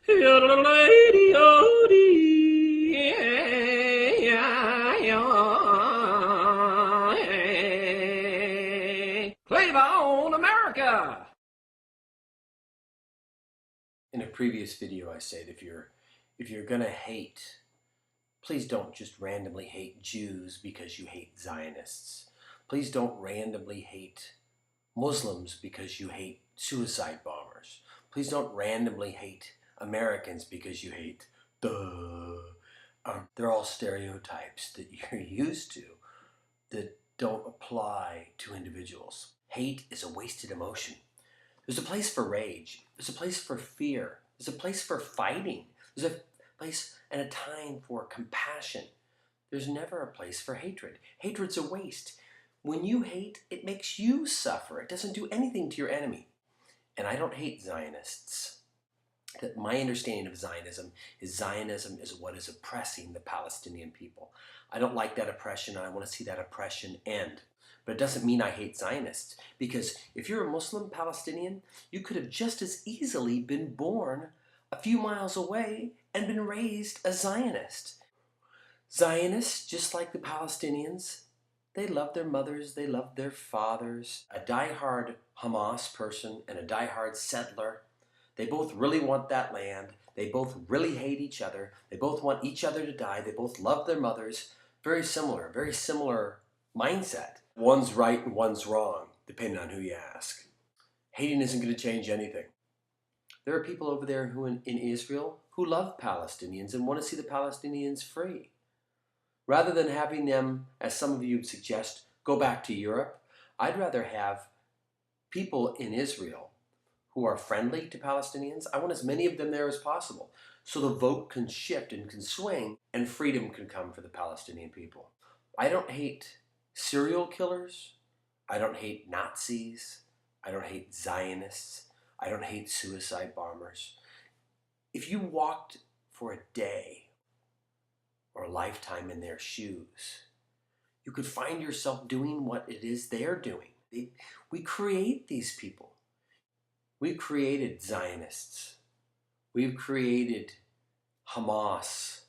Play on America! In a previous video, I said if you're gonna hate, please don't just randomly hate Jews because you hate Zionists. Please don't randomly hate Muslims because you hate suicide bombers. Please don't randomly hate Americans because you hate they're all stereotypes that you're used to that don't apply to individuals. Hate is a wasted emotion. There's a place for rage. There's a place for fear. There's a place for fighting. There's a place and a time for compassion. There's never a place for hatred. Hatred's a waste. When you hate, it makes you suffer. It doesn't do anything to your enemy. And I don't hate Zionists. That my understanding of Zionism is what is oppressing the Palestinian people. I don't like that oppression, and I want to see that oppression end. But it doesn't mean I hate Zionists, because if you're a Muslim Palestinian, you could have just as easily been born a few miles away and been raised a Zionist. Zionists, just like the Palestinians, they love their mothers, they love their fathers. A die-hard Hamas person and a die-hard settler, they both really want that land. They both really hate each other. They both want each other to die. They both love their mothers. Very similar mindset. One's right and one's wrong, depending on who you ask. Hating isn't going to change anything. There are people over there who in Israel who love Palestinians and want to see the Palestinians free. Rather than having them, as some of you suggest, go back to Europe, I'd rather have people in Israel who are friendly to Palestinians. I want as many of them there as possible so the vote can shift and can swing and freedom can come for the Palestinian people. I don't hate serial killers. I don't hate Nazis. I don't hate Zionists. I don't hate suicide bombers. If you walked for a day or a lifetime in their shoes, you could find yourself doing what it is they're doing. We create these people. We've created Zionists. We've created Hamas.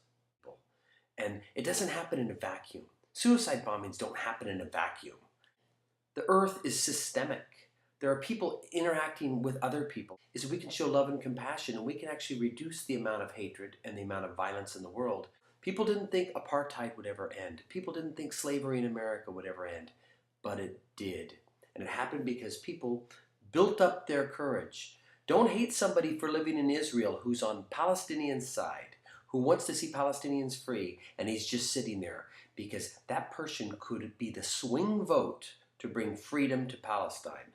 And it doesn't happen in a vacuum. Suicide bombings don't happen in a vacuum. The earth is systemic. There are people interacting with other people. Is we can show love and compassion, and we can actually reduce the amount of hatred and the amount of violence in the world. People didn't think apartheid would ever end. People didn't think slavery in America would ever end. But it did. And it happened because people built up their courage. Don't hate somebody for living in Israel who's on Palestinian side, who wants to see Palestinians free, and he's just sitting there, because that person could be the swing vote to bring freedom to Palestine.